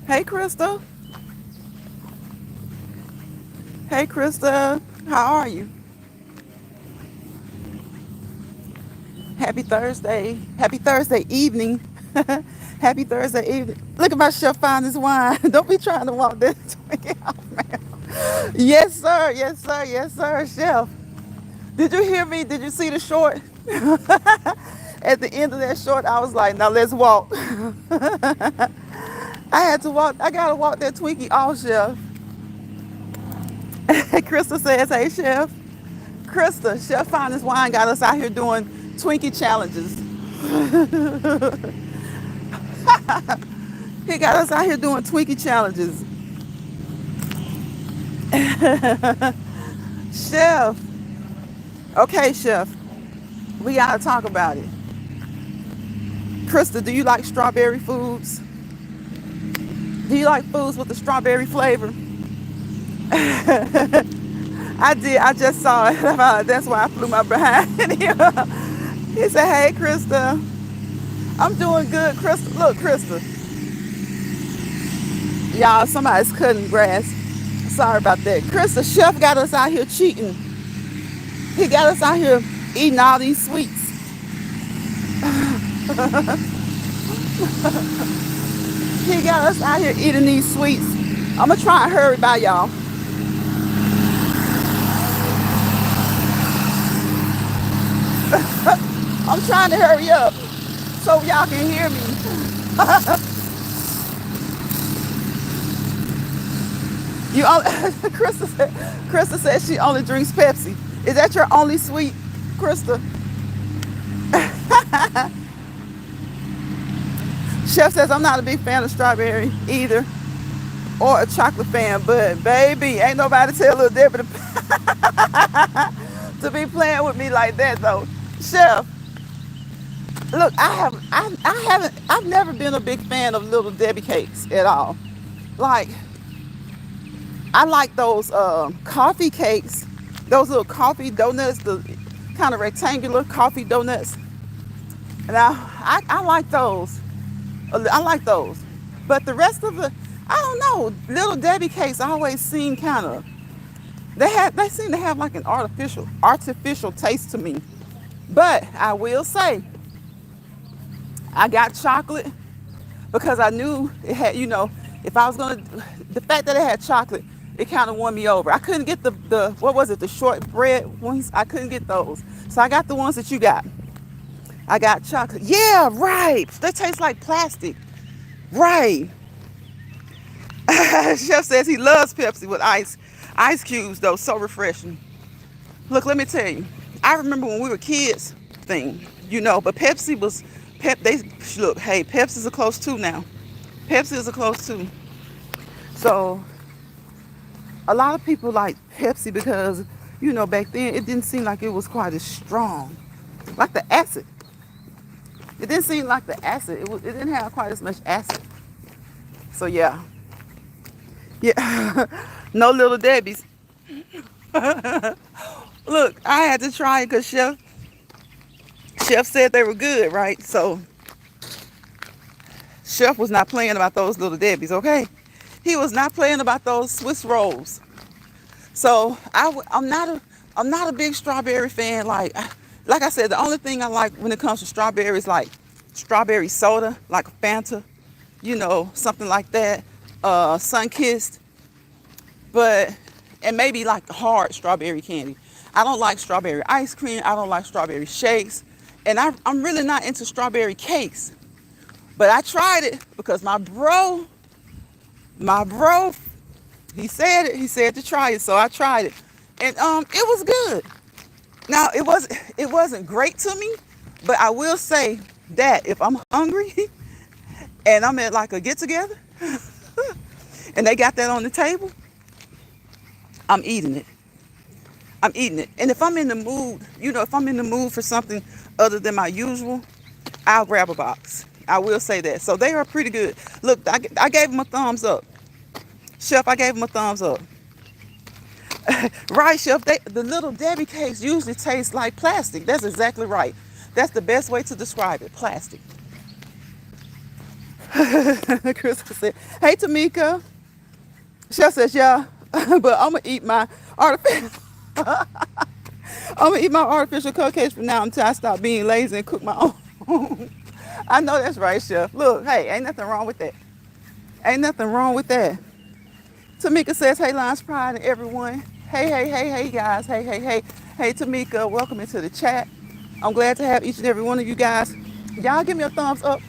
Hey, Krista. Hey, Krista. How are you? Happy Thursday. Happy Thursday evening. Happy Thursday evening. Look at my chef find his wine. Don't be trying to walk this way out, man. Yes, sir. Yes, sir. Yes, sir, chef. Did you hear me? Did you see the short? At the end of that short, I was like, now let's walk. I had to walk. I got to walk that Twinkie off, chef. Krista says, hey, chef. Krista, Chef Finest Wine got us out here doing Twinkie challenges. He got us out here doing Twinkie challenges. Chef, okay, Chef, we gotta talk about it. Krista, do you like strawberry foods? Do you like foods with the strawberry flavor? I did. I just saw it. That's why I flew my behind here. He said, hey, Krista. I'm doing good, Krista. Look, Krista. Y'all, somebody's cutting grass. Sorry about that. Krista, Chef got us out here cheating. He got us out here eating all these sweets. He got us out here eating these sweets. I'm going to try and hurry by y'all. I'm trying to hurry up so y'all can hear me. You only, Krista said she only drinks Pepsi. Is that your only sweet, Krista? Chef says I'm not a big fan of strawberry either, or a chocolate fan, but baby, ain't nobody tell little Debbie to be playing with me like that though. Chef, look, I've never been a big fan of Little Debbie cakes at all. Like, I like those coffee cakes, those little coffee donuts, the kind of rectangular coffee donuts. And I like those. I like those. But the rest of the, I don't know. Little Debbie cakes always seem kind of, they seem to have like an artificial taste to me. But I will say, I got chocolate because I knew it had, if I was gonna, the fact that it had chocolate, it kind of won me over. I couldn't get the what was it, the shortbread ones? I couldn't get those. So I got the ones that you got. I got chocolate. Yeah, right. They taste like plastic. Right. Chef says he loves Pepsi with ice cubes though. So refreshing. Look, let me tell you. I remember when we were kids thing, but Pepsi was they look, hey, Pepsi's a close two now. Pepsi is a close two. So a lot of people like Pepsi because, back then it didn't seem like it was quite as strong. Like the acid. It didn't seem like the acid. It didn't have quite as much acid. So yeah. Yeah. No Little Debbie's. Look, I had to try it because Chef said they were good, right? So Chef was not playing about those Little Debbie's, okay? He was not playing about those Swiss rolls. So I'm not a big strawberry fan. Like I said, the only thing I like when it comes to strawberries, like strawberry soda, like a Fanta, something like that, Sun-Kissed, and maybe like the hard strawberry candy. I don't like strawberry ice cream. I don't like strawberry shakes. And I'm really not into strawberry cakes. But I tried it because my bro, he said it. He said to try it. So I tried it. And it was good. Now, it wasn't great to me, but I will say that if I'm hungry and I'm at like a get-together and they got that on the table, I'm eating it. I'm eating it. And if I'm in the mood, if I'm in the mood for something other than my usual, I'll grab a box. I will say that. So they are pretty good. Look, I gave them a thumbs up. Chef, I gave them a thumbs up. Right, Chef. The Little Debbie cakes usually taste like plastic. That's exactly right. That's the best way to describe it. Plastic. Crystal said, hey, Tamika. Chef says, yeah, but I'm going to eat my artificial. I'm gonna eat my artificial cupcakes from now until I stop being lazy and cook my own. I know that's right, Chef. Look, hey, ain't nothing wrong with that. Ain't nothing wrong with that. Tamika says, hey, Lines Pride and everyone. Hey, hey, hey, hey, guys. Hey, hey, hey. Hey, Tamika, welcome into the chat. I'm glad to have each and every one of you guys. Y'all give me a thumbs up.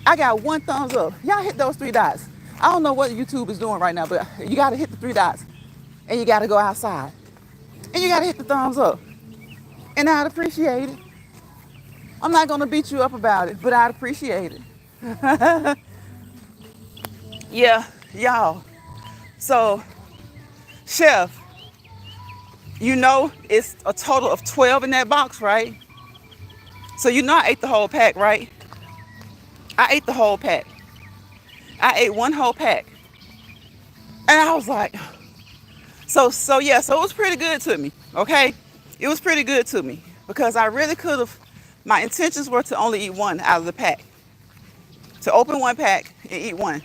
I got one thumbs up. Y'all hit those three dots. I don't know what YouTube is doing right now, but you got to hit the three dots. And you got to go outside. And you got to hit the thumbs up. And I'd appreciate it. I'm not going to beat you up about it, but I'd appreciate it. Yeah, y'all. So, Chef, you know it's a total of 12 in that box, right? So you know I ate the whole pack, right? I ate the whole pack. I ate one whole pack. And I was like, so it was pretty good to me, okay? It was pretty good to me because I really could have, my intentions were to only eat one out of the pack. To open one pack and eat one.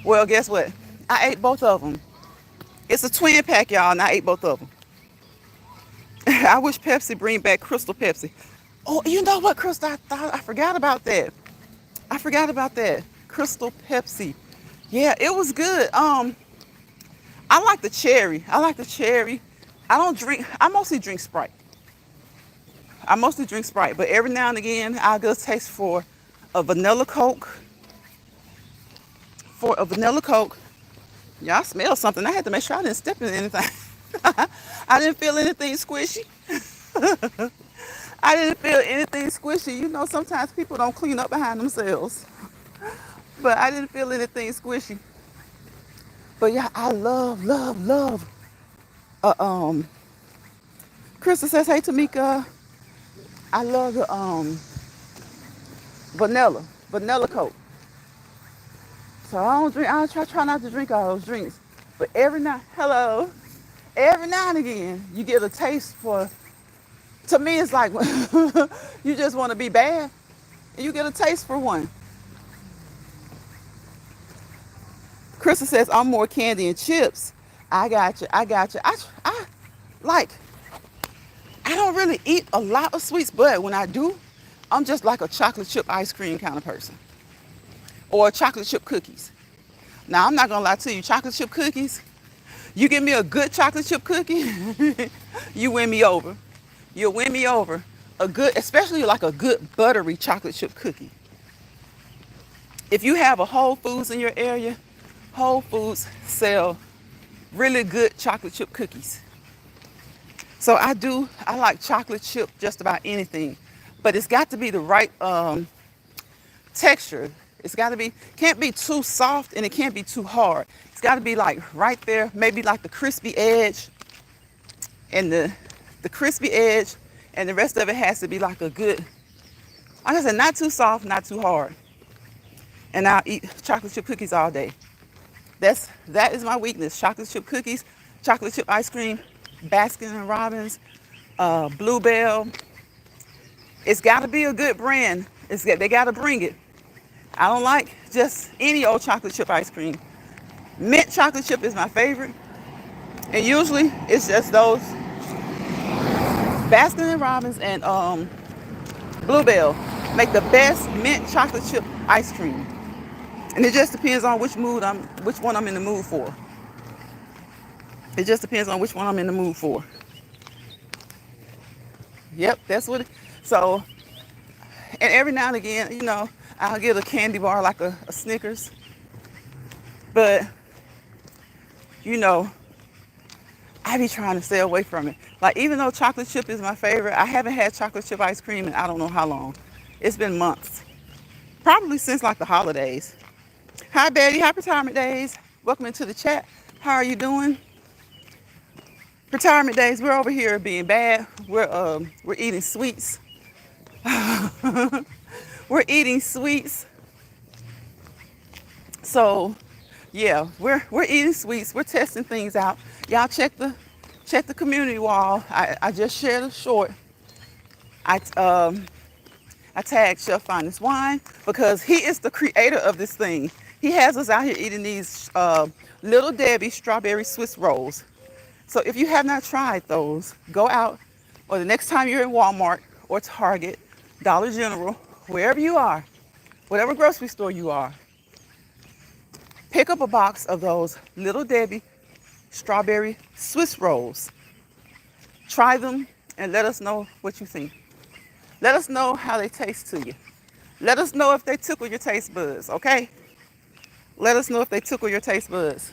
Well, guess what? I ate both of them. It's a twin pack, y'all, and I ate both of them. I wish Pepsi bring back Crystal Pepsi. Oh, you know what, Crystal? I forgot about that. I forgot about that. Crystal Pepsi. Yeah, it was good. I like the cherry. I like the cherry. I don't drink. I mostly drink Sprite. But every now and again, I'll go taste for a vanilla Coke. Yeah, I smell something. I had to make sure I didn't step in anything. I didn't feel anything squishy. I didn't feel anything squishy. You know, sometimes people don't clean up behind themselves. But I didn't feel anything squishy. But yeah, I love. Uh, um, Krista says, hey Tamika, I love the vanilla Coke. So I don't drink. I try not to drink all those drinks. But every now and again, you get a taste for. To me, it's like you just want to be bad, and you get a taste for one. Krista says, I'm more candy and chips. I got you. I like. I don't really eat a lot of sweets, but when I do, I'm just like a chocolate chip ice cream kind of person, or chocolate chip cookies. Now, I'm not gonna lie to you, chocolate chip cookies. You give me a good chocolate chip cookie, you win me over. You'll win me over. A good, especially like a good buttery chocolate chip cookie. If you have a Whole Foods in your area, Whole Foods sell really good chocolate chip cookies. So I like chocolate chip just about anything, but it's got to be the right texture. It's got to be, can't be too soft and it can't be too hard. It's got to be like right there, maybe like the crispy edge and the crispy edge, and the rest of it has to be like a good, like I said, not too soft, not too hard. And I'll eat chocolate chip cookies all day. That is my weakness. Chocolate chip cookies, chocolate chip ice cream, Baskin and Robbins, Bluebell. It's got to be a good brand. They got to bring it. I don't like just any old chocolate chip ice cream. Mint chocolate chip is my favorite. And usually it's just those Baskin and Robbins and Bluebell make the best mint chocolate chip ice cream. And it just depends on which one I'm in the mood for. It just depends on which one I'm in the mood for. Yep, that's what so, and every now and again, you know, I'll get a candy bar like a Snickers. But, you know, I be trying to stay away from it. Like, even though chocolate chip is my favorite, I haven't had chocolate chip ice cream in I don't know how long. It's been months. Probably since like the holidays. Hi, Betty. Happy Retirement Days. Welcome into the chat. How are you doing? Retirement Days, we're over here being bad. We're eating sweets. We're eating sweets. So, yeah, we're eating sweets. We're testing things out. Y'all check the community wall. I just shared a short. I I tagged Chef Finest Wine because he is the creator of this thing. He has us out here eating these Little Debbie strawberry Swiss rolls. So if you have not tried those, go out, or the next time you're in Walmart or Target, Dollar General, wherever you are, whatever grocery store you are, pick up a box of those Little Debbie strawberry Swiss rolls. Try them and let us know what you think. Let us know how they taste to you. Let us know if they tickle your taste buds, okay? Let us know if they tickle your taste buds.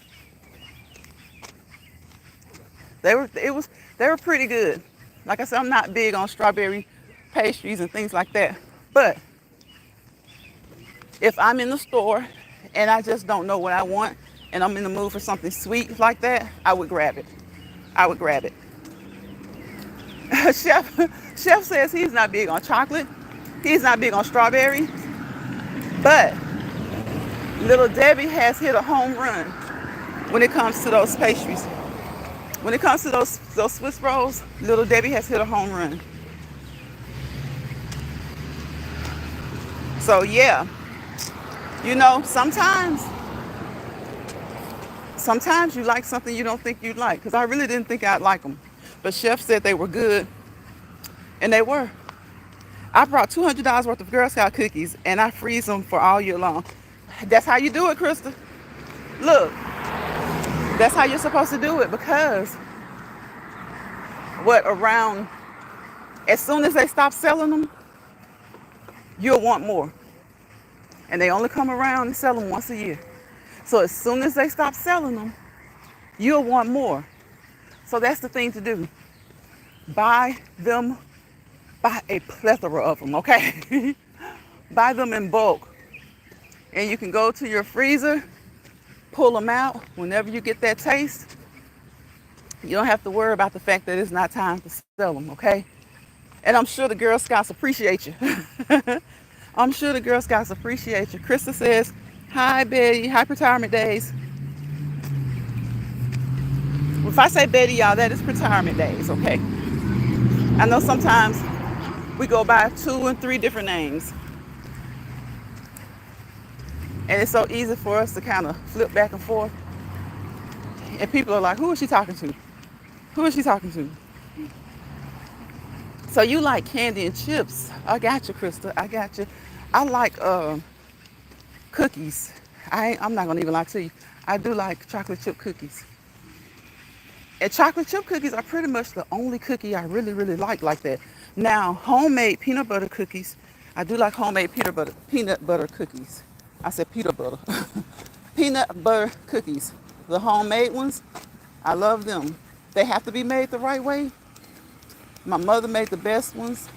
They were it was they were pretty good. Like I said, I'm not big on strawberry pastries and things like that. But if I'm in the store and I just don't know what I want and I'm in the mood for something sweet like that, I would grab it. I would grab it. Chef says he's not big on chocolate. He's not big on strawberry. But Little Debbie has hit a home run when it comes to those pastries. When it comes to those Swiss rolls, Little Debbie has hit a home run. So yeah, you know, sometimes you like something you don't think you'd like. Because I really didn't think I'd like them. But Chef said they were good, and they were. I brought $200 worth of Girl Scout cookies, and I freeze them for all year long. That's how you do it, Krista. Look, that's how you're supposed to do it because around, as soon as they stop selling them, you'll want more. And they only come around and sell them once a year. So as soon as they stop selling them, you'll want more. So that's the thing to do. Buy a plethora of them, okay? Buy them in bulk. And you can go to your freezer, pull them out whenever you get that taste. You don't have to worry about the fact that it's not time to sell them, okay? And I'm sure the Girl Scouts appreciate you. I'm sure the Girl Scouts appreciate you. Krista says, hi, Betty. Hi, Retirement Days. If I say Betty, y'all, that is Retirement Days, okay? I know sometimes we go by 2 and 3 different names. And it's so easy for us to kind of flip back and forth. And people are like, who is she talking to? Who is she talking to? So you like candy and chips. I got you, Krista. I got you. I like cookies. I'm not going to even lie to you. I do like chocolate chip cookies. And chocolate chip cookies are pretty much the only cookie I really, really like that. Now, homemade peanut butter cookies. I do like homemade peanut butter cookies. I said peanut butter. Peanut butter cookies. The homemade ones, I love them. They have to be made the right way. My mother made the best ones.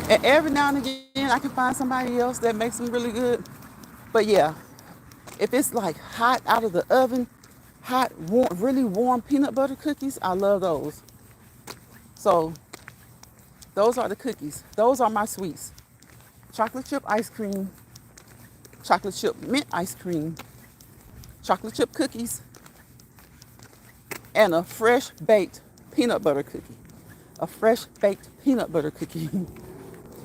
And every now and again, I can find somebody else that makes them really good. But yeah, if it's like hot out of the oven, hot, warm, really warm peanut butter cookies, I love those. So those are the cookies. Those are my sweets. Chocolate chip ice cream, chocolate chip mint ice cream, chocolate chip cookies, and a fresh baked peanut butter cookie. A fresh baked peanut butter cookie.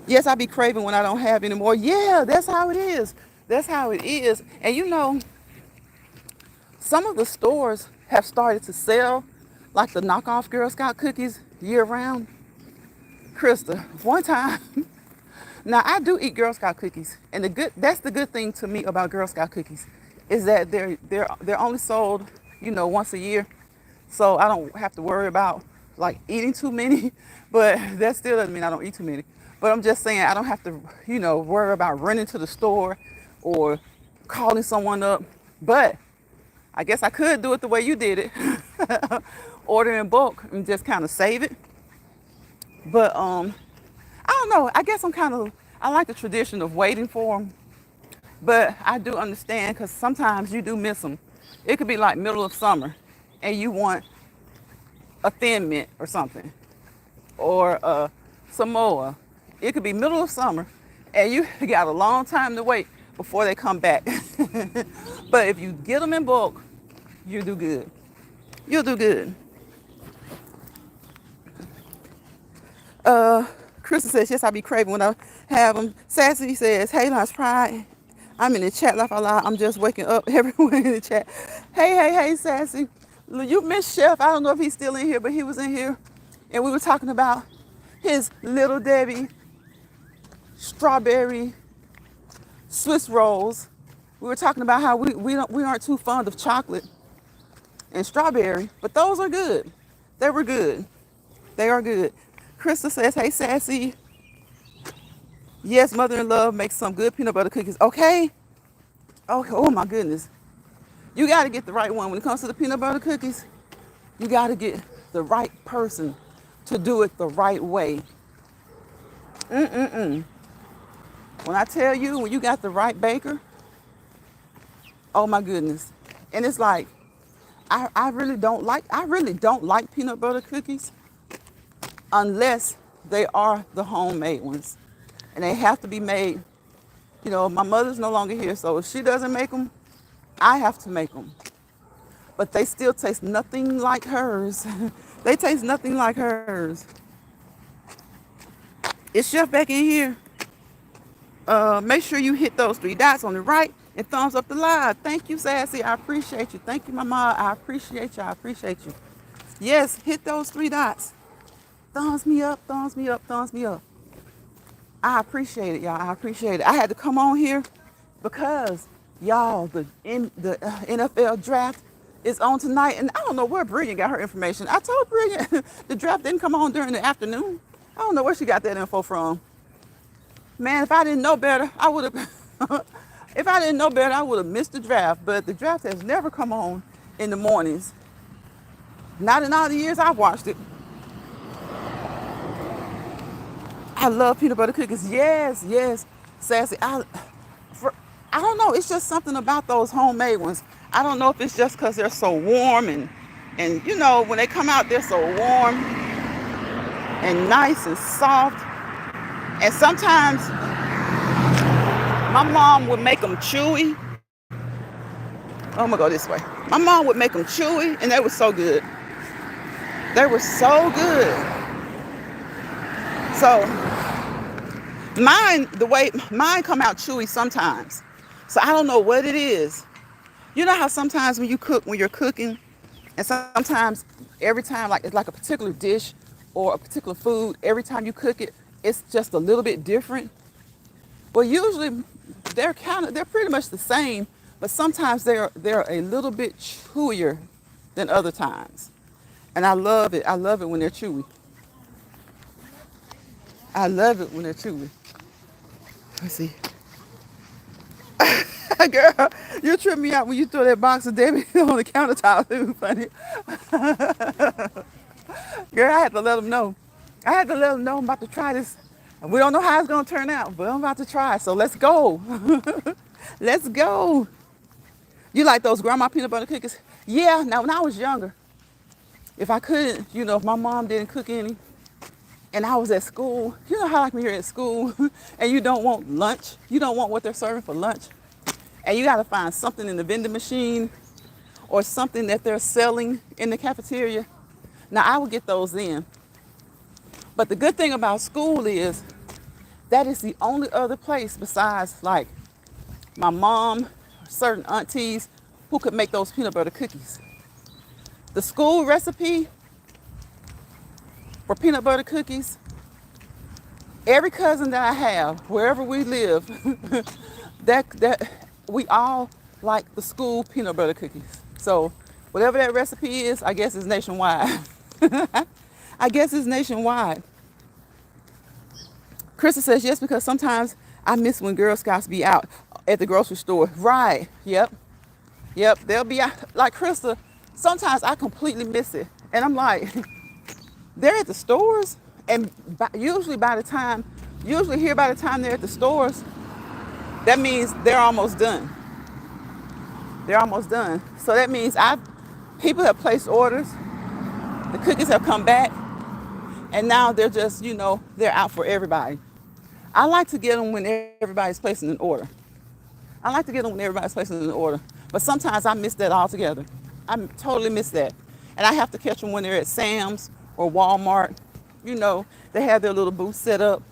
Yes, I be craving when I don't have any more. Yeah, that's how it is. That's how it is. And you know, some of the stores have started to sell like the knockoff Girl Scout cookies year round. Krista, one time, now I do eat Girl Scout cookies, and that's the good thing to me about Girl Scout cookies is that they're only sold, you know, once a year. So I don't have to worry about like eating too many, but that still doesn't mean I don't eat too many. But I'm just saying I don't have to, you know, worry about running to the store or calling someone up. But I guess I could do it the way you did it. Order in bulk and just kind of save it. But I don't know. I guess I like the tradition of waiting for them. But I do understand because sometimes you do miss them. It could be like middle of summer and you want a Thin Mint or something, or a Samoa. It could be middle of summer and you got a long time to wait before they come back. But if you get them in bulk, you do good. You'll do good. Crystal says, yes, I be craving when I have them. Sassy says, hey, Lunch Pride. I'm in the chat, laugh out loud. I'm just waking up. Everyone in the chat. Hey, Sassy. You missed Chef. I don't know if he's still in here, but he was in here. And we were talking about his Little Debbie strawberry Swiss rolls. We were talking about how we aren't too fond of chocolate and strawberry, but those are good. They were good. They are good. Krista says, hey, Sassy. Yes, Mother in Love makes some good peanut butter cookies. Okay. Okay. Oh, my goodness. You got to get the right one. When it comes to the peanut butter cookies, you got to get the right person to do it the right way. Mm-mm-mm. When I tell you, when you got the right baker, oh, my goodness. And it's like, I really don't like peanut butter cookies unless they are the homemade ones. And they have to be made. You know, my mother's no longer here, so if she doesn't make them, I have to make them. But they still taste nothing like hers. They taste nothing like hers. Is Chef back in here? Make sure you hit those three dots on the right and thumbs up the live. Thank you, Sassy. I appreciate you. Thank you, Mama. I appreciate you. I appreciate you. Yes, hit those three dots. Thumbs me up, thumbs me up, thumbs me up. I appreciate it, y'all. I appreciate it. I had to come on here because, y'all, the NFL draft is on tonight. And I don't know where Brilliant got her information. I told Brilliant the draft didn't come on during the afternoon. I don't know where she got that info from. Man, if I didn't know better, I would have. If I didn't know better, I would have missed the draft. But the draft has never come on in the mornings. Not in all the years I've watched it. I love peanut butter cookies. Yes, yes, Sassy. I don't know. It's just something about those homemade ones. I don't know if it's just because they're so warm and you know when they come out they're so warm and nice and soft. And sometimes my mom would make them chewy. Oh, I'm gonna go this way. My mom would make them chewy, and they were so good. They were so good. So mine come out chewy sometimes. So I don't know what it is. You know how sometimes when you're cooking, and sometimes every time, like it's like a particular dish or a particular food, every time you cook it, it's just a little bit different. Well, usually they're pretty much the same, but sometimes they're a little bit chewier than other times. And I love it. I love it when they're chewy. I love it when they're chewy. Let's see. Girl, you trip me out when you throw that box of Debbie on the countertop. It was funny. Girl, I had to let them know. I'm about to try this. And we don't know how it's going to turn out, but I'm about to try. So let's go. Let's go. You like those grandma peanut butter cookies? Yeah. Now, when I was younger, if I couldn't, if my mom didn't cook any, and I was at school, you know how like when you're at school and you don't want lunch, you don't want what they're serving for lunch, and you got to find something in the vending machine or something that they're selling in the cafeteria. Now, I would get those in. But the good thing about school is that is the only other place besides like my mom, certain aunties who could make those peanut butter cookies. The school recipe for peanut butter cookies, every cousin that I have, wherever we live, that we all like the school peanut butter cookies. So whatever that recipe is, I guess it's nationwide. I guess it's nationwide. Krista says, yes, because sometimes I miss when Girl Scouts be out at the grocery store. Right. Yep. They'll be out. Like Krista, sometimes I completely miss it. And I'm like, they're at the stores. And usually by the time they're at the stores, that means they're almost done. They're almost done. So that means people have placed orders. The cookies have come back. And now they're just, they're out for everybody. I like to get them when everybody's placing an order. But sometimes I miss that altogether. I totally miss that. And I have to catch them when they're at Sam's or Walmart, they have their little booth set up.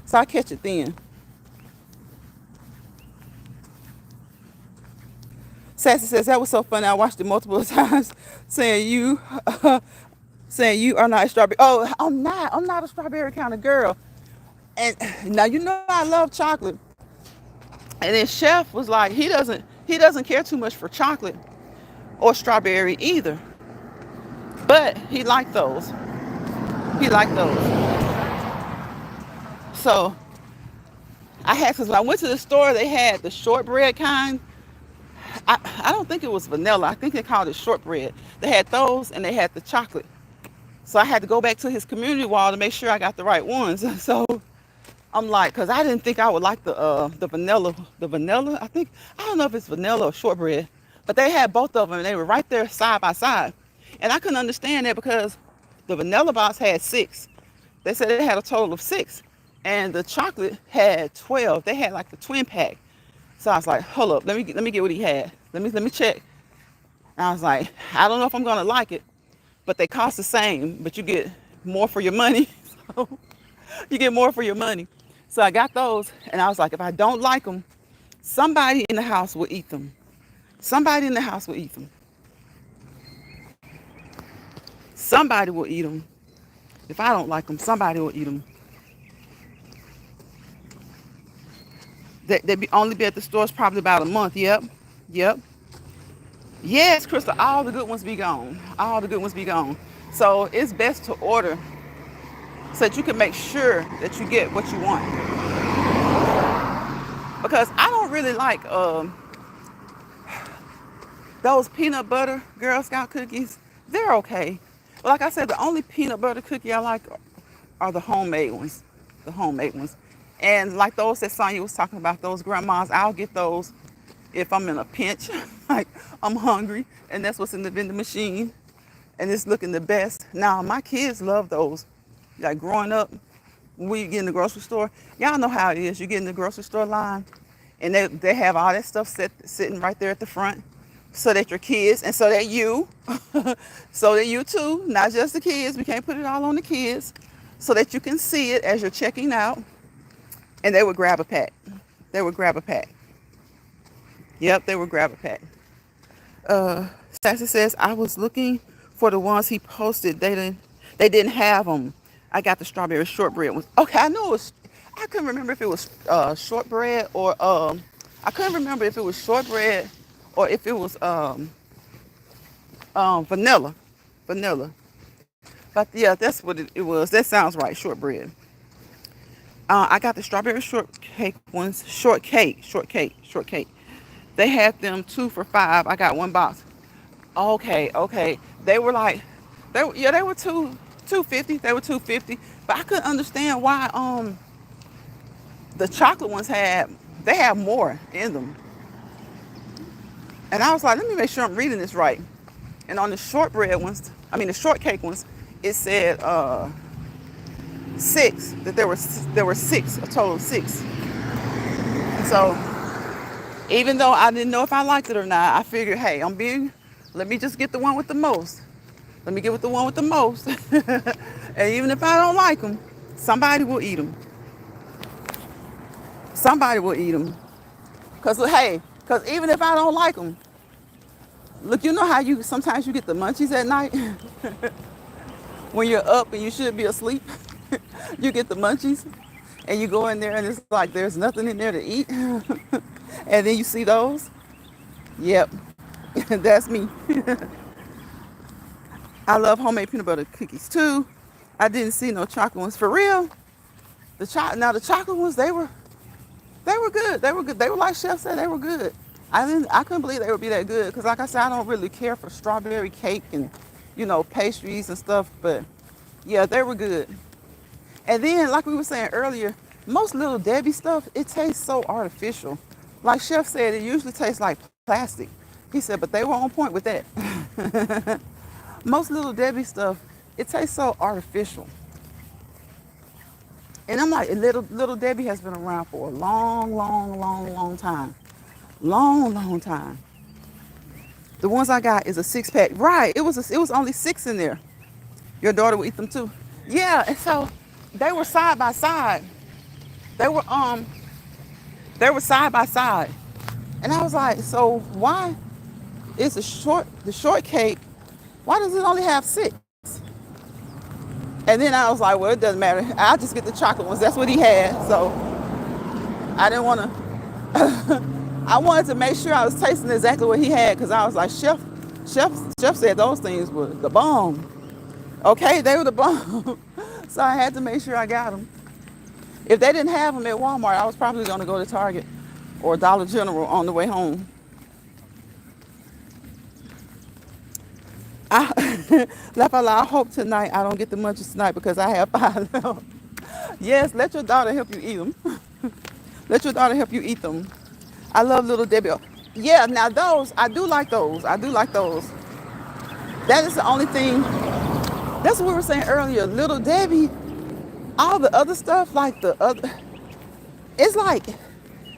So I catch it then. Sassy says that was so funny. I watched it multiple times, saying you, saying you are not a strawberry. Oh, I'm not. I'm not a strawberry kind of girl. And now I love chocolate. And then Chef was like, he doesn't care too much for chocolate or strawberry either. But he liked those. He liked those. So I had, because when I went to the store, they had the shortbread kind. I don't think it was vanilla. I think they called it shortbread. They had those and they had the chocolate. So I had to go back to his community wall to make sure I got the right ones. So I'm like, because I didn't think I would like the vanilla. The vanilla, I don't know if it's vanilla or shortbread, but they had both of them and they were right there side by side. And I couldn't understand that because the vanilla box had 6. They said it had a total of 6. And the chocolate had 12. They had like the twin pack. So I was like, hold up, let me get what he had. Let me check. And I was like, I don't know if I'm gonna like it, but they cost the same, but you get more for your money. So you get more for your money. So I got those, and I was like, if I don't like them, somebody in the house will eat them. Somebody in the house will eat them. Somebody will eat them. If I don't like them, somebody will eat them. They only be at the stores probably about a month. Yep. Yep. Yes, Crystal, all the good ones be gone. All the good ones be gone. So it's best to order so that you can make sure that you get what you want. Because I don't really like those peanut butter Girl Scout cookies. They're okay. But like I said, the only peanut butter cookie I like are the homemade ones. The homemade ones. And like those that Sonya was talking about, those grandmas, I'll get those if I'm in a pinch, like I'm hungry, and that's what's in the vending machine, and it's looking the best. Now, my kids love those. Like growing up, when we get in the grocery store, y'all know how it is. You get in the grocery store line, and they have all that stuff sitting right there at the front, so that your kids, and so that you, so that you too, not just the kids, we can't put it all on the kids, so that you can see it as you're checking out, and they would grab a pack. They would grab a pack. Yep, they would grab a pack. Sassy says, I was looking for the ones he posted. They didn't have them. I got the strawberry shortbread ones. Okay, I couldn't remember if it was shortbread or I couldn't remember if it was shortbread or if it was vanilla. Vanilla. But yeah, that's what it was. That sounds right, shortbread. I got the strawberry shortcake ones. Shortcake. They had them 2 for $5. I got 1 box. Okay. They were like, they were 250. They were 250. But I couldn't understand why the chocolate ones had more in them. And I was like, let me make sure I'm reading this right. And on the the shortcake ones, it said 6. That there were 6, a total of 6. So even though I didn't know if I liked it or not, I figured, hey, let me just get the one with the most. Let me get with the one with the most. And even if I don't like them, somebody will eat them. Somebody will eat them. Because even if I don't like them, look, you know how sometimes you get the munchies at night? When you're up and you should be asleep, you get the munchies. And you go in there and it's like there's nothing in there to eat. And then you see those. Yep, that's me. I love homemade peanut butter cookies too. I didn't see no chocolate ones for real. The chocolate ones, they were good. They were good. They were like Chef said, they were good. I couldn't believe they would be that good because like I said, I don't really care for strawberry cake and pastries and stuff. But yeah, they were good. And then, like we were saying earlier, most Little Debbie stuff, it tastes so artificial. Like Chef said, it usually tastes like plastic. He said, but they were on point with that. Most Little Debbie stuff, it tastes so artificial. And I'm like, Little Debbie has been around for a long time. Long time. The ones I got is a 6-pack. Right, it was only 6 in there. Your daughter will eat them too. Yeah, and so they were side by side. They were um they were side by side. And I was like, so why is the shortcake, why does it only have six? And then I was like, well, it doesn't matter. I'll just get the chocolate ones. That's what he had. So I didn't want to. I wanted to make sure I was tasting exactly what he had because I was like, Chef said those things were the bomb. Okay, they were the bomb. So I had to make sure I got them. If they didn't have them at Walmart, I was probably going to go to Target or Dollar General on the way home. I hope tonight I don't get the munchies tonight because I have five left. Yes, let your daughter help you eat them. Let your daughter help you eat them. I love Little Debbie. Yeah, now those, I do like those. I do like those. That is the only thing. That's what we were saying earlier. Little Debbie, all the other stuff, like the other, it's like,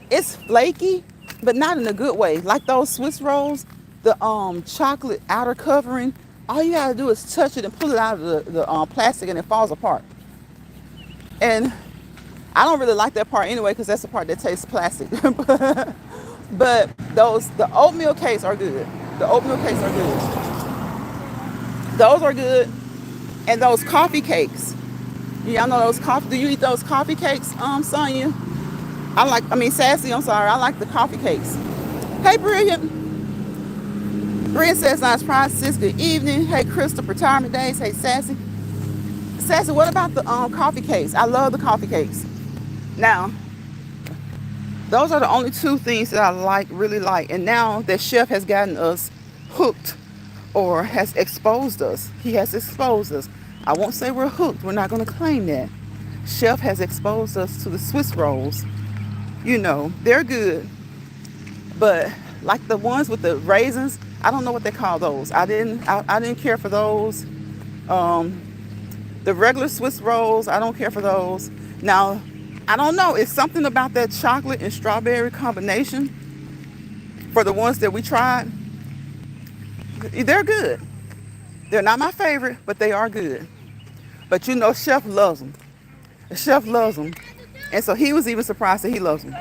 it's flaky, but not in a good way. Like those Swiss rolls, the chocolate outer covering, all you gotta do is touch it and pull it out of the plastic and it falls apart. And I don't really like that part anyway because that's the part that tastes plastic. But the oatmeal cakes are good. The oatmeal cakes are good. Those are good. And those coffee cakes. Y'all know those coffee. Do you eat those coffee cakes, Sonya? Sassy, I'm sorry. I like the coffee cakes. Hey, Brilliant. Brilliant says, nice prize, sis. Good evening. Hey, Crystal, retirement days. Hey, Sassy. Sassy, what about the coffee cakes? I love the coffee cakes. Now, those are the only two things that I like, really like. And now that Chef has gotten us hooked or has exposed us, he has exposed us. I won't say we're hooked. We're not going to claim that. Chef has exposed us to the Swiss rolls. You know, they're good. But like the ones with the raisins, I don't know what they call those. I didn't care for those. The regular Swiss rolls, I don't care for those. Now, I don't know. It's something about that chocolate and strawberry combination for the ones that we tried. They're good. They're not my favorite, but they are good. But you know, Chef loves them. The Chef loves them. And so he was even surprised that he loves them.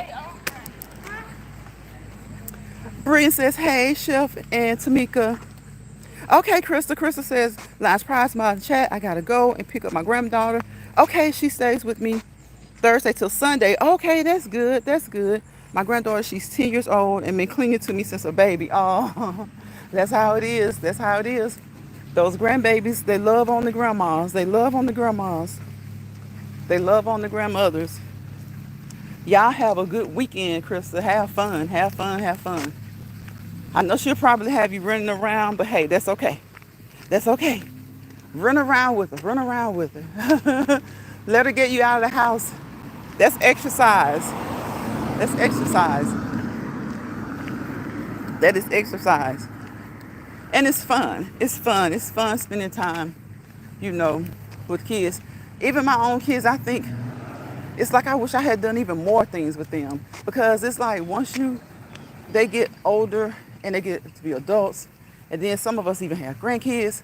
Brian says, hey, Chef and Tamika. Okay, Krista. Krista says, last prize, my chat. I got to go and pick up my granddaughter. Okay, she stays with me Thursday till Sunday. Okay, that's good. That's good. My granddaughter, she's 10 years old and been clinging to me since a baby. Oh, that's how it is. That's how it is. Those grandbabies, they love on the grandmas. They love on the grandmas. They love on the grandmothers. Y'all have a good weekend, Krista. Have fun. Have fun. Have fun. I know she'll probably have you running around, but hey, that's okay. That's okay. Run around with her. Run around with her. Let her get you out of the house. That's exercise. That's exercise. That is exercise. And it's fun. It's fun. It's fun spending time, you know, with kids. Even my own kids, I think it's like I wish I had done even more things with them. Because it's like once they get older and they get to be adults, and then some of us even have grandkids,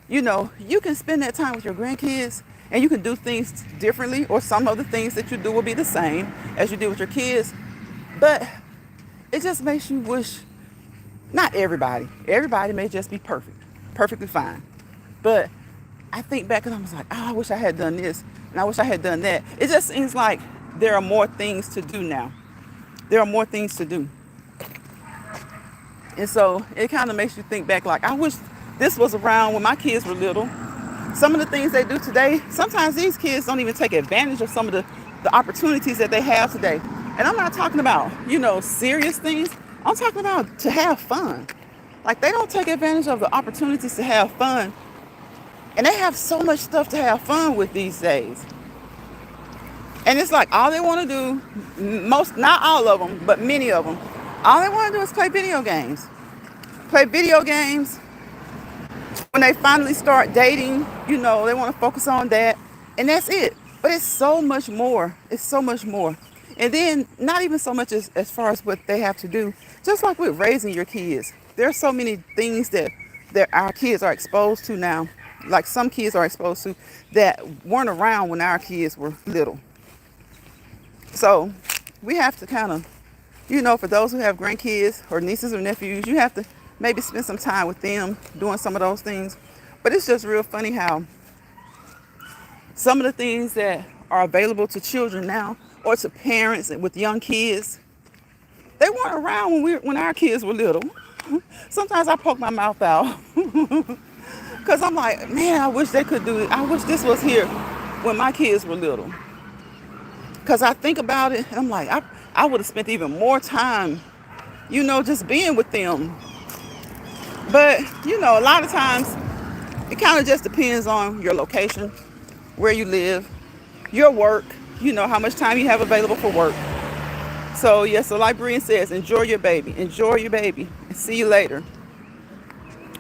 you know, you can spend that time with your grandkids and you can do things differently, or some of the things that you do will be the same as you did with your kids. But it just makes you wish, not everybody may just be perfectly fine. But I think back and I was like, oh, I wish I had done this and I wish I had done that. It just seems like there are more things to do now. There are more things to do. And so it kind of makes you think back like, I wish this was around when my kids were little. Some of the things they do today, sometimes these kids don't even take advantage of some of the opportunities that they have today. And I'm not talking about, you know, serious things. I'm talking about to have fun. Like they don't take advantage of the opportunities to have fun. And they have so much stuff to have fun with these days. And it's like all they want to do, not all of them, but many of them, all they want to do is play video games. Play video games. When they finally start dating, you know, they want to focus on that. And that's it. But it's so much more. It's so much more. And then not even so much as far as what they have to do. Just like with raising your kids. There are so many things that our kids are exposed to now like some kids are exposed to, that weren't around when our kids were little. So we have to kind of, for those who have grandkids or nieces or nephews, you have to maybe spend some time with them doing some of those things. But it's just real funny how some of the things that are available to children now or to parents with young kids, they weren't around when our kids were little. Sometimes I poke my mouth out because I'm like, man, I wish they could do it. I wish this was here when my kids were little. Because I think about it and I'm like, I would have spent even more time, just being with them. But, a lot of times it kind of just depends on your location, where you live, your work, how much time you have available for work. So, yeah, so like Brian says, enjoy your baby, and see you later.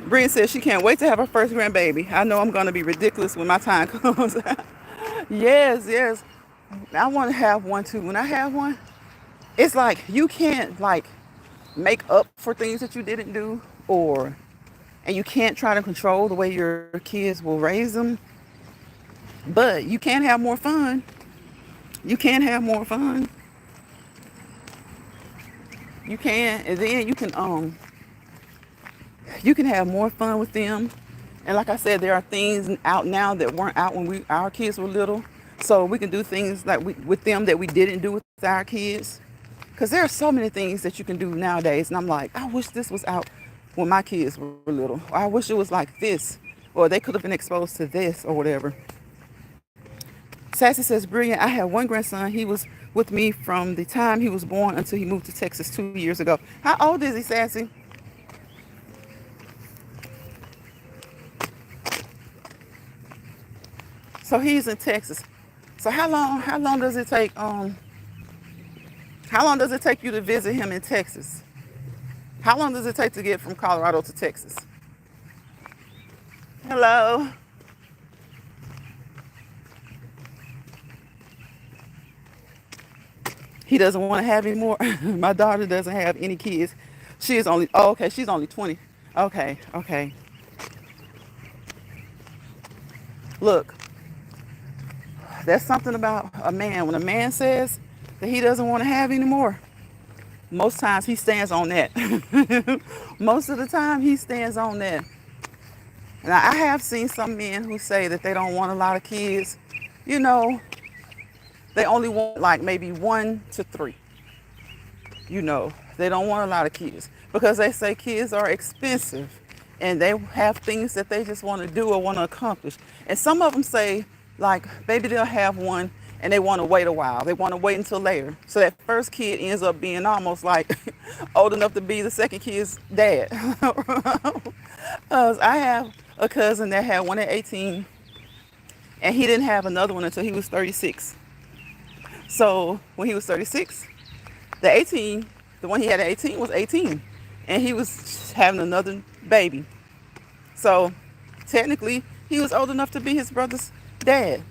Brian says she can't wait to have her first grandbaby. I know I'm going to be ridiculous when my time comes. Yes. I want to have one too. When I have one, it's like you can't like make up for things that you didn't do, and you can't try to control the way your kids will raise them, but you can have more fun. You can have more fun. You can, and then you can have more fun with them. And like I said, there are things out now that weren't out when our kids were little. So we can do things like with them that we didn't do with our kids. Because there are so many things that you can do nowadays. And I'm like, I wish this was out when my kids were little. Or I wish it was like this. Or they could have been exposed to this or whatever. Sassy says, brilliant. I had one grandson. He was with me from the time he was born until he moved to Texas 2 years ago. How old is he, Sassy? So he's in Texas. So how long does it take how long does it take you to visit him in Texas? How long does it take to get from Colorado to Texas? Hello. He doesn't want to have any more. My daughter doesn't have any kids. She is only she's only 20. Okay. Look, that's something about a man. When a man says that he doesn't want to have any more, most times he stands on that. Most of the time he stands on that. And I have seen some men who say that they don't want a lot of kids. They only want like maybe 1 to 3. They don't want a lot of kids because they say kids are expensive and they have things that they just want to do or want to accomplish. And some of them say, like, maybe they'll have one and they want to wait a while. They want to wait until later. So that first kid ends up being almost like old enough to be the second kid's dad. I have a cousin that had one at 18 and he didn't have another one until he was 36. So when he was 36, the one he had at 18 was 18 and he was having another baby. So technically he was old enough to be his brother's dad.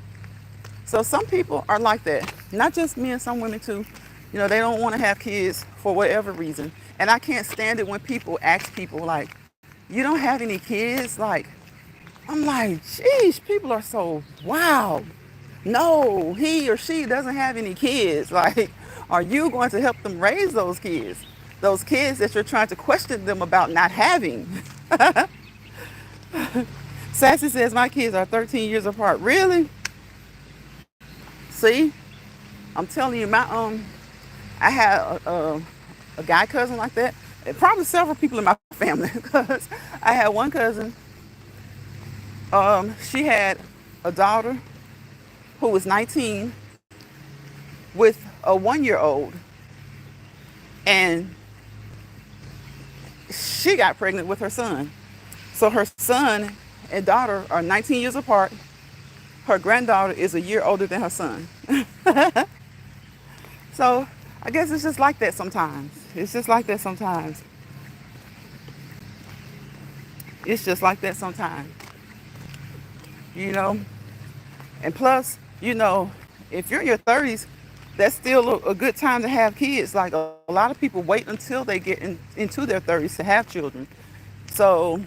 So some people are like that. Not just men, some women too. They don't want to have kids for whatever reason. And I can't stand it when people ask people like, you don't have any kids? Like, I'm like, geez, people are so wow. No, he or she doesn't have any kids. Like, are you going to help them raise those kids? Those kids that you're trying to question them about not having. Sassy says, my kids are 13 years apart. Really? See? I'm telling you, I had a guy cousin like that. And probably several people in my family because I had one cousin. She had a daughter who was 19 with a 1-year-old, and she got pregnant with her son. So her son and daughter are 19 years apart. Her granddaughter is a year older than her son. So I guess it's just like that sometimes. It's just like that sometimes. It's just like that sometimes. And plus, if you're in your 30s, that's still a good time to have kids. Like a lot of people wait until they get into their 30s to have children. So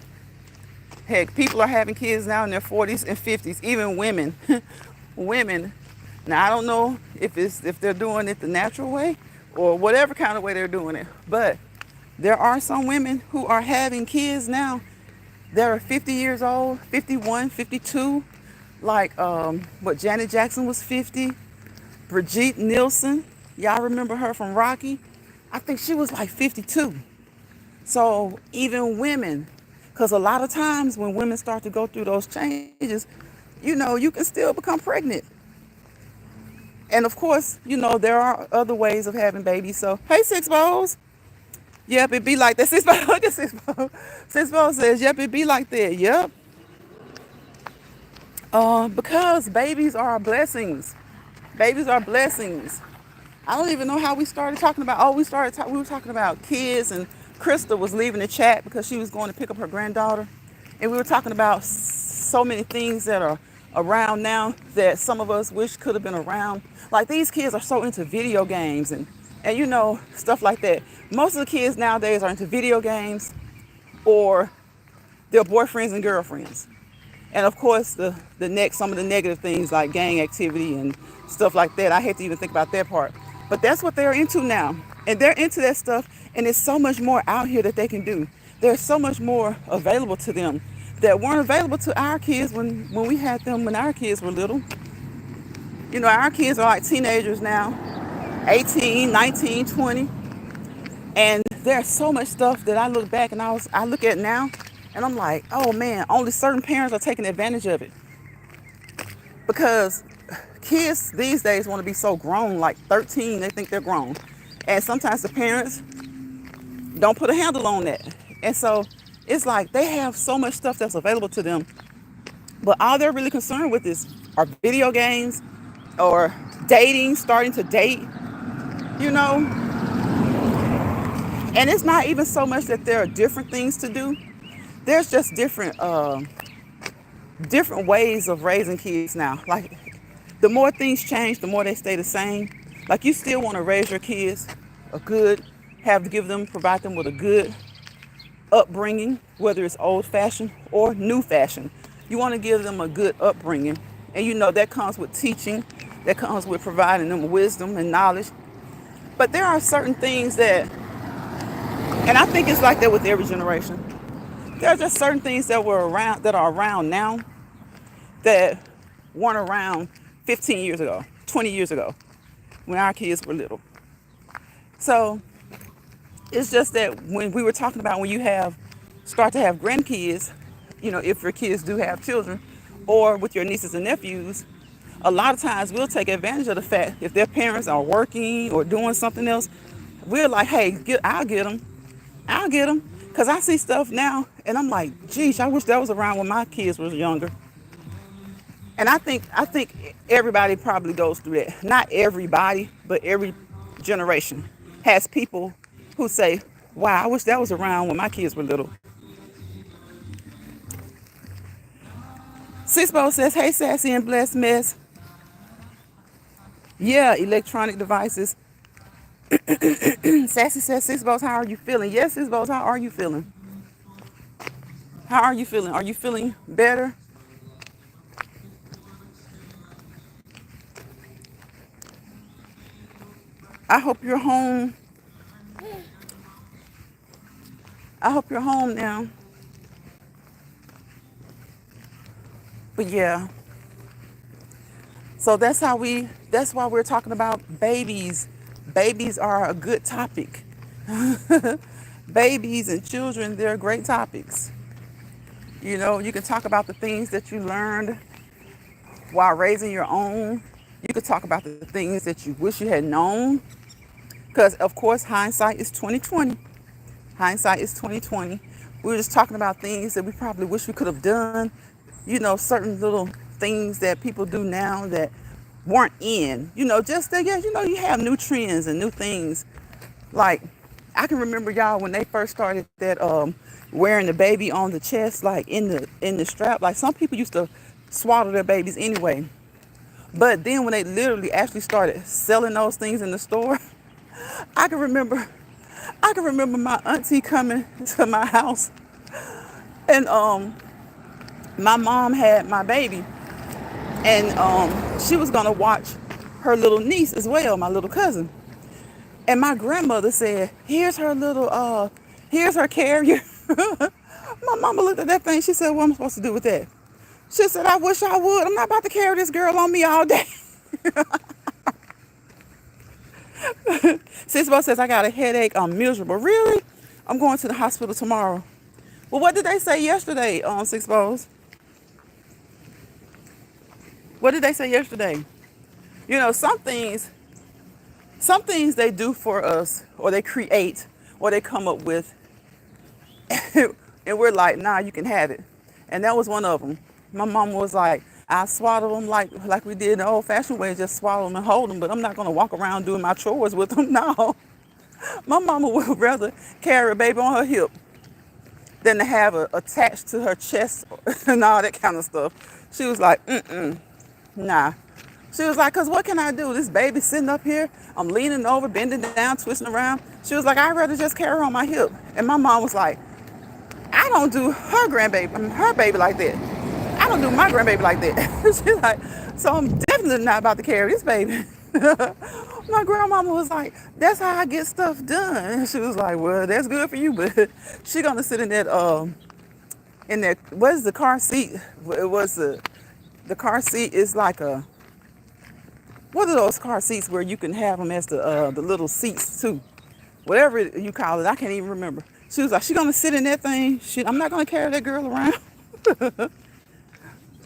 Heck, people are having kids now in their 40s and 50s, even women. Women. Now I don't know if they're doing it the natural way or whatever kind of way they're doing it, but there are some women who are having kids now that are 50 years old, 51, 52. Like what Janet Jackson was 50. Brigitte Nielsen, y'all remember her from Rocky? I think she was like 52. So even women, because a lot of times when women start to go through those changes, you can still become pregnant. And of course, there are other ways of having babies. So, hey, Six Balls. Yep, it be like that. Six Balls, look at Six Balls. Six Balls says, yep, it be like that. Yep. Because babies are blessings. Babies are blessings. I don't even know how we started talking about. Oh, we were talking about kids, and Krista was leaving the chat because she was going to pick up her granddaughter, and we were talking about so many things that are around now that some of us wish could have been around. Like these kids are so into video games and stuff like that. Most of the kids nowadays are into video games or their boyfriends and girlfriends. And of course, some of the negative things like gang activity and stuff like that. I hate to even think about that part. But that's what they're into now. And they're into that stuff. And there's so much more out here that they can do. There's so much more available to them that weren't available to our kids when we had them when our kids were little. Our kids are like teenagers now, 18, 19, 20. And there's so much stuff that I look back and I look at now and I'm like, oh man, only certain parents are taking advantage of it. Because kids these days want to be so grown, like 13, they think they're grown. And sometimes the parents don't put a handle on that. And so it's like they have so much stuff that's available to them. But all they're really concerned with are video games or dating, starting to date, you know. And it's not even so much that there are different things to do. There's just different ways of raising kids now. Like the more things change, the more they stay the same. Like you still want to raise your kids provide them with a good upbringing, whether it's old fashioned or new fashioned. You want to give them a good upbringing. And that comes with teaching, that comes with providing them wisdom and knowledge. But there are certain things and I think it's like that with every generation. There are just certain things that are around now that weren't around 15 years ago, 20 years ago, when our kids were little. So it's just that when we were talking about when you start to have grandkids, if your kids do have children, or with your nieces and nephews, a lot of times we'll take advantage of the fact if their parents are working or doing something else, we're like, hey, I'll get them. Because I see stuff now and I'm like, geez, I wish that was around when my kids was younger. And I think everybody probably goes through that. Not everybody, but every generation has people who say, wow, I wish that was around when my kids were little. Sixbo says, hey, Sassy and Blessed Mess. Yeah, electronic devices. Sassy says, Sixbo, how are you feeling? Yes, Sixbo, how are you feeling? How are you feeling? Are you feeling better? I hope you're home. I hope you're home now. But yeah. So that's why we're talking about babies. Babies are a good topic. Babies and children, they're great topics. You can talk about the things that you learned while raising your own. You could talk about the things that you wish you had known. Because, of course, hindsight is 2020. Hindsight is 2020. We were just talking about things that we probably wish we could have done. Certain little things that people do now that weren't in. Just that, yeah, you have new trends and new things. Like, I can remember y'all when they first started that wearing the baby on the chest, like in the strap. Like some people used to swaddle their babies anyway. But then when they literally actually started selling those things in the store, I can remember my auntie coming to my house and My mom had my baby, and she was gonna watch her little niece as well, my little cousin. And my grandmother said, here's her carrier." My mama looked at that thing. She said, "What am I supposed to do with that?" She said, "I wish I would. I'm not about to carry this girl on me all day." Sisbo says, "I got a headache. I'm miserable." Really? I'm going to the hospital tomorrow. Well, what did they say yesterday on Sisbo's? What did they say yesterday? You know, some things they do for us, or they create, or they come up with, and we're like, "Nah, you can have it." And that was one of them. My mom was like, "I swaddle them like we did the old-fashioned way, just swallow them and hold them, but I'm not gonna walk around doing my chores with them." No, my mama would rather carry a baby on her hip than to have it attached to her chest and all that kind of stuff. She was like, "Nah." She was like, "Cause what can I do? This baby sitting up here, I'm leaning over, bending down, twisting around." She was like, "I'd rather just carry her on my hip." And my mom was like, "I don't do her baby like that. I don't do my grandbaby like that." She's like, "So I'm definitely not about to carry this baby." My grandmama was like, "That's how I get stuff done." And she was like, "Well, that's good for you, but she gonna sit in that what is the car seat? It was the car seat is like a, what are those car seats where you can have them as the little seats too? Whatever you call it, I can't even remember." She was like, "She gonna sit in that thing. I'm not gonna carry that girl around."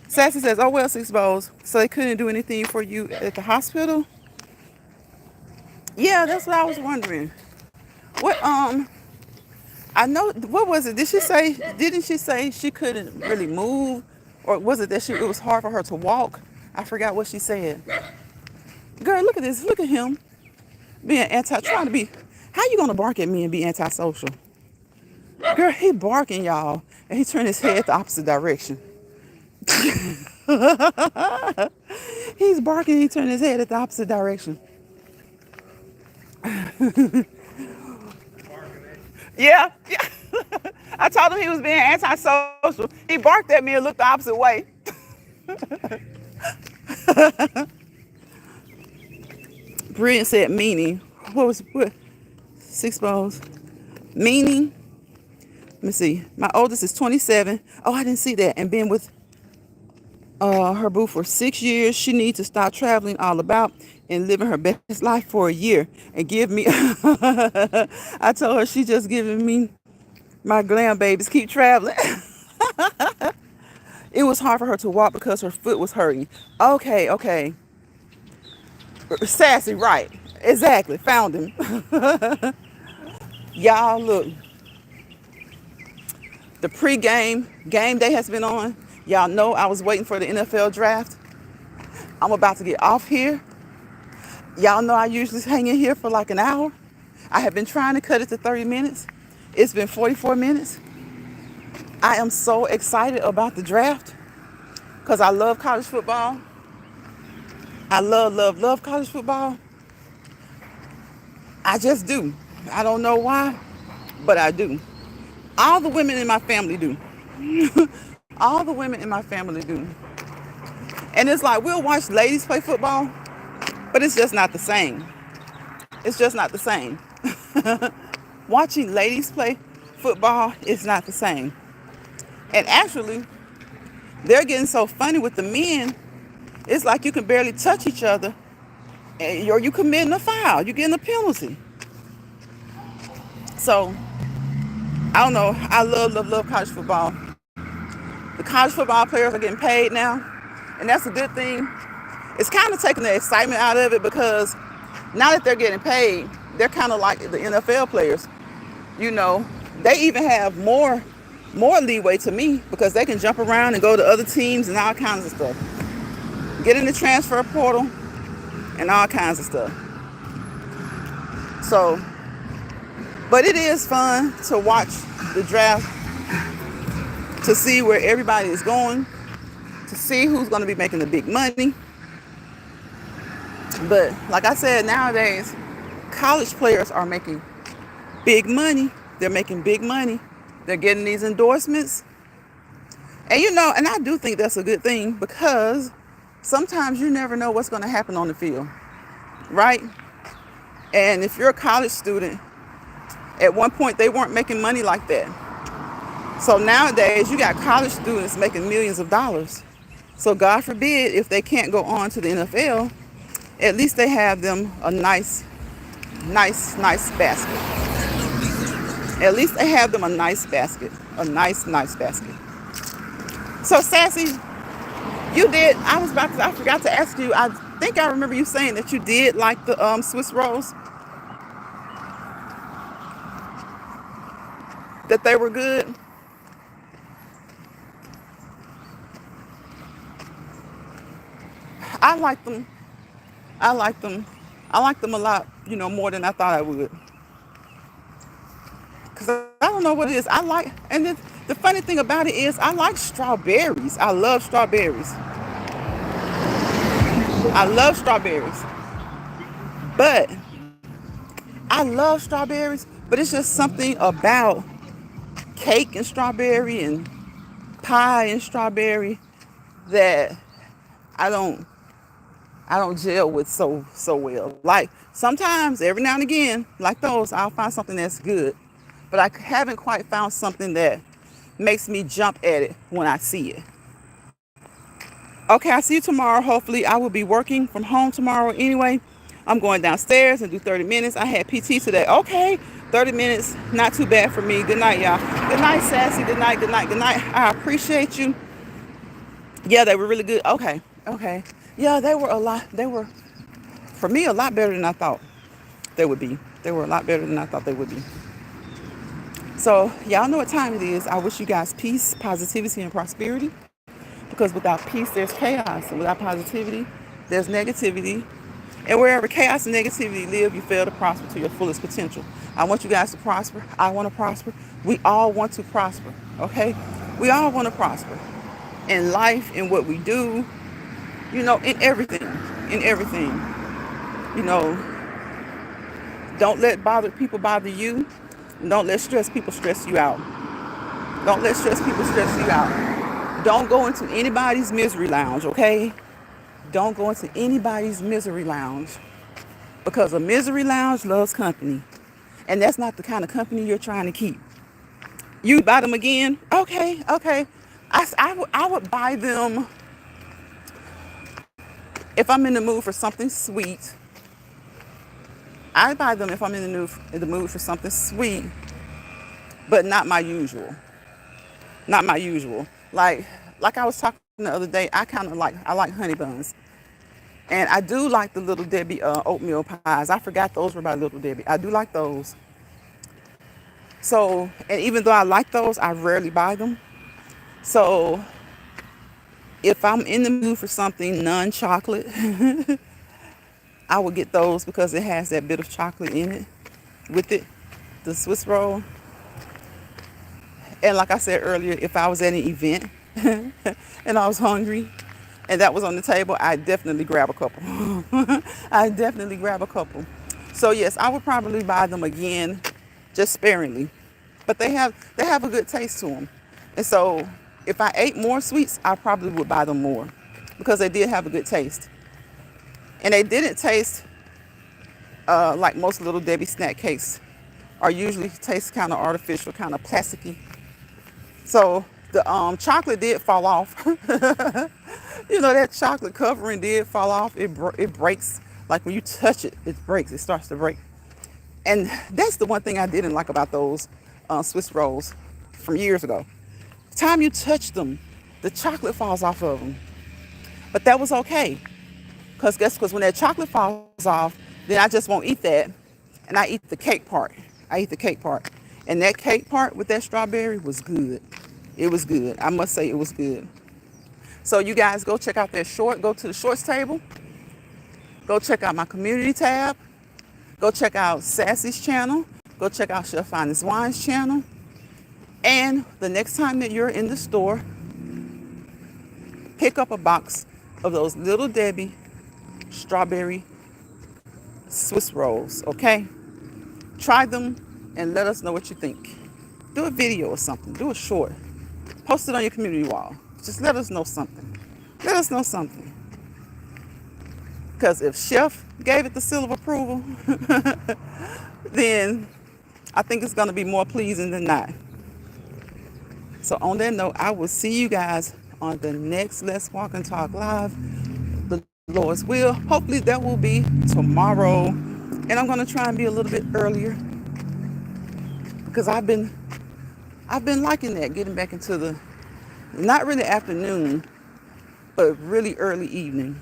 Sassy says, "Oh well, Six Bowls. So they couldn't do anything for you at the hospital?" Yeah, that's what I was wondering. What I know, what was it? Didn't she say she couldn't really move? Or was it that it was hard for her to walk? I forgot what she said. Girl, look at this. Look at him being trying to be. How you gonna bark at me and be antisocial? Girl, he barking, y'all, and he turned his head the opposite direction. He's barking, he turned his head at the opposite direction. Yeah, yeah. I told him he was being antisocial. He barked at me and looked the opposite way. Brilliant said meaning. What? Six balls. Meaning. Let me see. My oldest is 27. Oh, I didn't see that. And been with her boo for 6 years. She needs to stop traveling all about and living her best life for a year and give me. I told her she just giving me my glam babies. Keep traveling. It was hard for her to walk because her foot was hurting. Okay, okay. Sassy, right. Exactly. Found him. Y'all, look. The pregame game day has been on. Y'all know I was waiting for the NFL draft. I'm about to get off here. Y'all know I usually hang in here for like an hour. I have been trying to cut it to 30 minutes. It's been 44 minutes. I am so excited about the draft because I love college football. I love college football. I just do. I don't know why, but I do. All the women in my family do. All the women in my family do. And it's like we'll watch ladies play football, but it's just not the same. It's just not the same. Watching ladies play football is not the same. And actually, they're getting so funny with the men. It's like you can barely touch each other, or you committing a foul. You're getting a penalty. So I don't know. I love college football. The college football players are getting paid now, and that's a good thing. It's kind of taking the excitement out of it because now that they're getting paid, they're kind of like the NFL players. You know, they even have more leeway to me because they can jump around and go to other teams and all kinds of stuff. Get in the transfer portal and all kinds of stuff. So, but it is fun to watch the draft, to see where everybody is going, to see who's going to be making the big money. But like I said, nowadays, college players are making big money. They're making big money. They're getting these endorsements. And and I do think that's a good thing because sometimes you never know what's going to happen on the field, right? And if you're a college student, at one point they weren't making money like that. So nowadays you got college students making millions of dollars. So God forbid if they can't go on to the NFL, at least they have them a nice basket. At least they have them a nice basket, a nice basket. So Sassy, you did. I forgot to ask you. I think I remember you saying that you did like the Swiss rolls, that they were good. I like them. I like them. I like them a lot, more than I thought I would. Cause I don't know what it is. The funny thing about it is I like strawberries. I love strawberries. I love strawberries. But I love strawberries. But it's just something about cake and strawberry and pie and strawberry that I don't I don't gel with so well. Like sometimes, every now and again, like those, I'll find something that's good, but I haven't quite found something that makes me jump at it when I see it. Okay, I see you tomorrow. Hopefully, I will be working from home tomorrow anyway. I'm going downstairs and do 30 minutes. I had PT today. Okay, 30 minutes, not too bad for me. Good night, y'all. Good night, Sassy. Good night, good night, good night. I appreciate you. Yeah, they were really good. Okay, okay. Yeah, they were, for me, a lot better than I thought they would be. They were a lot better than I thought they would be. So, y'all know what time it is. I wish you guys peace, positivity, and prosperity. Because without peace, there's chaos. And without positivity, there's negativity. And wherever chaos and negativity live, you fail to prosper to your fullest potential. I want you guys to prosper. I want to prosper. We all want to prosper, okay? We all want to prosper in life, in what we do, in everything. In everything. You know, don't let people bother you. And don't let stress people stress you out. Don't let stress people stress you out. Don't go into anybody's misery lounge, okay? Don't go into anybody's misery lounge because a misery lounge loves company. And that's not the kind of company you're trying to keep. You buy them again? Okay, okay. I would buy them if I'm in the mood for something sweet. I buy them if I'm in the mood for something sweet, but not my usual. Not my usual. Like I was talking the other day, I like honey buns. And I do like the Little Debbie oatmeal pies. I forgot those were by Little Debbie. I do like those. So, and even though I like those, I rarely buy them. So, if I'm in the mood for something non-chocolate, I would get those because it has that bit of chocolate in it with it, the Swiss roll. And like I said earlier, if I was at an event and I was hungry and that was on the table, I'd definitely grab a couple. I'd definitely grab a couple. So yes, I would probably buy them again, just sparingly. But they have a good taste to them. And so if I ate more sweets, I probably would buy them more because they did have a good taste. And they didn't taste like most Little Debbie snack cakes are usually taste kind of artificial, kind of plasticky. So the chocolate did fall off. That chocolate covering did fall off. It breaks. Like when you touch it, it breaks. It starts to break. And that's the one thing I didn't like about those Swiss rolls from years ago. The time you touch them, the chocolate falls off of them. But that was okay. Because when that chocolate falls off, then I just won't eat that. And I eat the cake part. I eat the cake part. And that cake part with that strawberry was good. It was good. I must say it was good. So you guys go check out that short. Go to the shorts table. Go check out my community tab. Go check out Sassy's channel. Go check out Chef Finest Wine's channel. And the next time that you're in the store, pick up a box of those Little Debbie strawberry Swiss rolls, okay? Try them and let us know what you think. Do a video or something. Do a short. Post it on your community wall. Just let us know something. Let us know something. Because if Chef gave it the seal of approval, then I think it's going to be more pleasing than not. So on that note, I will see you guys on the next Let's Walk and Talk Live. The Lord's will. Hopefully that will be tomorrow. And I'm going to try and be a little bit earlier because I've been liking that, getting back into the, not really afternoon, but really early evening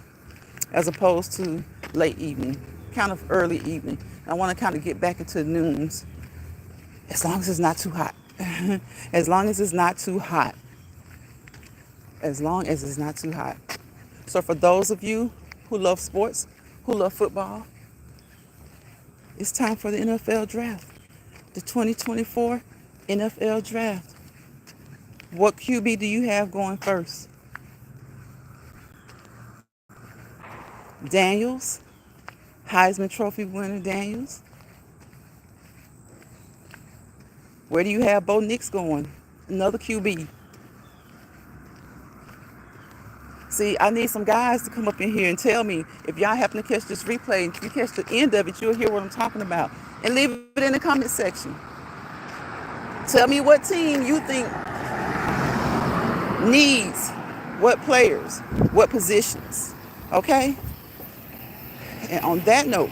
as opposed to late evening, kind of early evening. I want to kind of get back into noons as long as it's not too hot. As long as it's not too hot. As long as it's not too hot. So for those of you who love sports, who love football, it's time for the NFL draft. The 2024 NFL draft. What QB do you have going first? Daniels, Heisman Trophy winner Daniels. Where do you have Bo Nix going? Another QB. See, I need some guys to come up in here and tell me if y'all happen to catch this replay. If you catch the end of it, you'll hear what I'm talking about. And leave it in the comment section. Tell me what team you think needs what players, what positions. Okay? And on that note,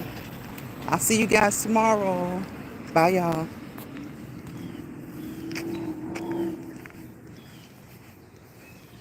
I'll see you guys tomorrow. Bye, y'all.